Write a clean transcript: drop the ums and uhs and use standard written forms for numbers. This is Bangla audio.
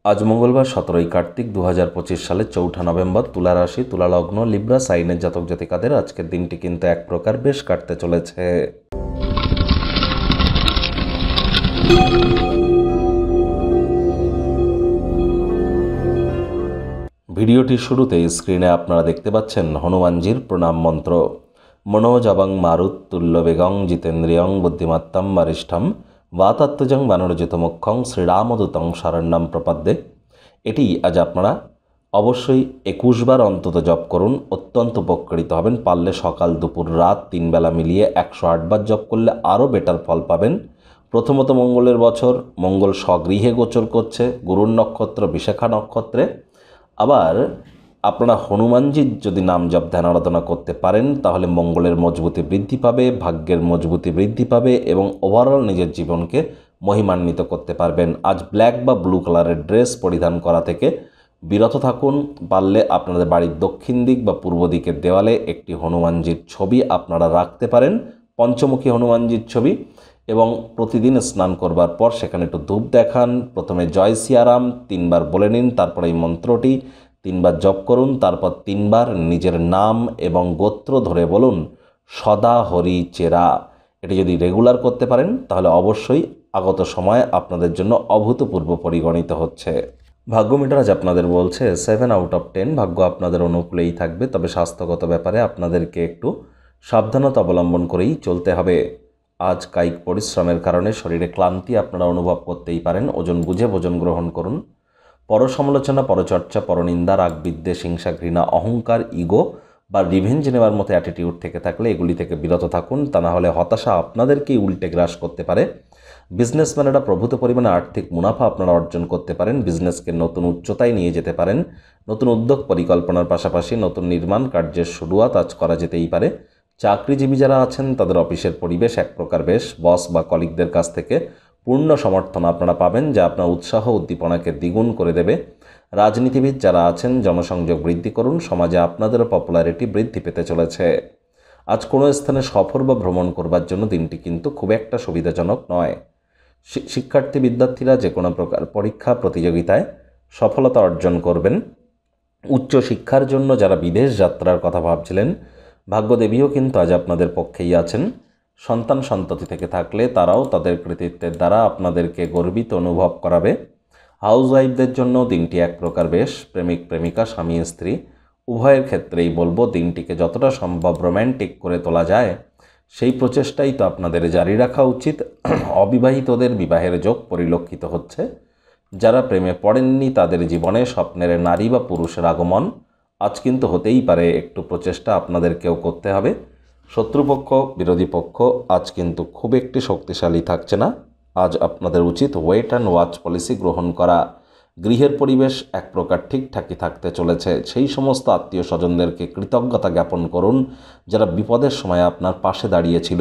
আজ মঙ্গলবার 17ই কার্তিক 2025 সালের 4 নভেম্বর। তুলা রাশি, তুলা লগ্ন, লিব্রা সাইনের জাতক জাতিকাদের আজকের দিনটি কিন্তু এক প্রকার বেশ কাটতে চলেছে। ভিডিওটির শুরুতেই স্ক্রিনে আপনারা দেখতে পাচ্ছেন হনুমানজির প্রণাম মন্ত্র। মনোজবং মারুত তুল্য বেগং জিতেন্দ্রিয়ং বুদ্ধিমত্তম বরিষ্ঠম বাতাত্মজং বানরজিতমুখ্যং শ্রীরামদূতং শরণ্যম প্রপদ্যে। এটি আজ আপনারা অবশ্যই 21 বার অন্তত জপ করুন, অত্যন্ত উপকৃত হবেন। পারলে সকাল দুপুর রাত 3 বেলা মিলিয়ে 108 বার জপ করলে আরও বেটার ফল পাবেন। প্রথমত মঙ্গলের বছর, মঙ্গল স্বগৃহে গোচর করছে, গুরুর নক্ষত্র বিশাখা নক্ষত্রে। আবার আপনারা হনুমানজির যদি নাম জপ ধ্যান আরাধনা করতে পারেন তাহলে মঙ্গলের মজবুতি বৃদ্ধি পাবে, ভাগ্যের মজবুতি বৃদ্ধি পাবে এবং ওভারঅল নিজের জীবনকে মহিমান্বিত করতে পারবেন। আজ ব্ল্যাক বা ব্লু কালারের ড্রেস পরিধান করা থেকে বিরত থাকুন। পারলে আপনাদের বাড়ির দক্ষিণ দিক বা পূর্ব দিকের দেওয়ালে একটি হনুমানজির ছবি আপনারা রাখতে পারেন, পঞ্চমুখী হনুমানজির ছবি, এবং প্রতিদিন স্নান করবার পর সেখানে একটু ধূপ দেখান। প্রথমে জয় সিয়ারাম 3 বার বলে নিন, তারপর এই মন্ত্রটি 3 বার জপ করুন, তারপর 3 বার নিজের নাম এবং গোত্র ধরে বলুন সদা হরি চেরা। এটি যদি রেগুলার করতে পারেন তাহলে অবশ্যই আগত সময় আপনাদের জন্য অভূতপূর্ব পরিগণিত হচ্ছে। ভাগ্য মিটার আজ আপনাদের বলছে 7 আউট অফ 10। ভাগ্য আপনাদের অনুকূলেই থাকবে, তবে স্বাস্থ্যগত ব্যাপারে আপনাদেরকে একটু সাবধানতা অবলম্বন করেই চলতে হবে। আজ কায়িক পরিশ্রমের কারণে শরীরে ক্লান্তি আপনারা অনুভব করতেই পারেন। ওজন বুঝে ভোজন গ্রহণ করুন। পরসমালোচনা, পরচর্চা, পরনিন্দা, রাগ, বিদ্বেষ, হিংসা, ঘৃণা, অহংকার, ইগো বা রিভেঞ্জ নেওয়ার মতো অ্যাটিটিউড থেকে থাকলে এগুলি থেকে বিরত থাকুন, তা না হলে হতাশা আপনাদেরকেই উল্টে গ্রাস করতে পারে। বিজনেসম্যানেরা প্রভূত পরিমাণে আর্থিক মুনাফা আপনারা অর্জন করতে পারেন, বিজনেসকে নতুন উচ্চতায় নিয়ে যেতে পারেন। নতুন উদ্যোগ পরিকল্পনার পাশাপাশি নতুন নির্মাণ কার্যের শুরুয়াত আজ করা যেতেই পারে। চাকরিজীবী যারা আছেন তাদের অফিসের পরিবেশ এক প্রকার বেশ, বস বা কলিগদের কাছ থেকে পূর্ণ সমর্থন আপনারা পাবেন, যা আপনার উৎসাহ উদ্দীপনাকে দ্বিগুণ করে দেবে। রাজনীতিবিদ যারা আছেন জনসংযোগ বৃদ্ধি করুন, সমাজে আপনাদেরও পপুলারিটি বৃদ্ধি পেতে চলেছে। আজ কোনো স্থানে সফর বা ভ্রমণ করবার জন্য দিনটি কিন্তু খুব একটা সুবিধাজনক নয়। শিক্ষার্থী বিদ্যার্থীরা যে কোনো প্রকার পরীক্ষা প্রতিযোগিতায় সফলতা অর্জন করবেন। উচ্চশিক্ষার জন্য যারা বিদেশ যাত্রার কথা ভাবছিলেন, ভাগ্যদেবীও কিন্তু আজ আপনাদের পক্ষেই আছেন। সন্তান সন্ততি থেকে থাকলে তারাও তাদের কৃতিত্বের দ্বারা আপনাদেরকে গর্বিত অনুভব করাবে। হাউসওয়াইফদের জন্য দিনটি এক প্রকার বেশ। প্রেমিক প্রেমিকা, স্বামী স্ত্রী উভয়ের ক্ষেত্রেই বলবো দিনটিকে যতটা সম্ভব রোম্যান্টিক করে তোলা যায় সেই প্রচেষ্টাই তো আপনাদের জারি রাখা উচিত। অবিবাহিতদের বিবাহের যোগ পরিলক্ষিত হচ্ছে। যারা প্রেমে পড়েননি তাদের জীবনে স্বপ্নের নারী বা পুরুষের আগমন আজ কিন্তু হতেই পারে। একটু প্রচেষ্টা আপনাদেরকেও করতে হবে। শত্রুপক্ষ, বিরোধী পক্ষ আজ কিন্তু খুব একটি শক্তিশালী থাকছে না। আজ আপনাদের উচিত ওয়েট অ্যান্ড ওয়াচ পলিসি গ্রহণ করা। গৃহের পরিবেশ এক প্রকার ঠিকঠাকই থাকতে চলেছে। সেই সমস্ত আত্মীয় স্বজনদেরকে কৃতজ্ঞতা জ্ঞাপন করুন যারা বিপদের সময় আপনার পাশে দাঁড়িয়েছিল।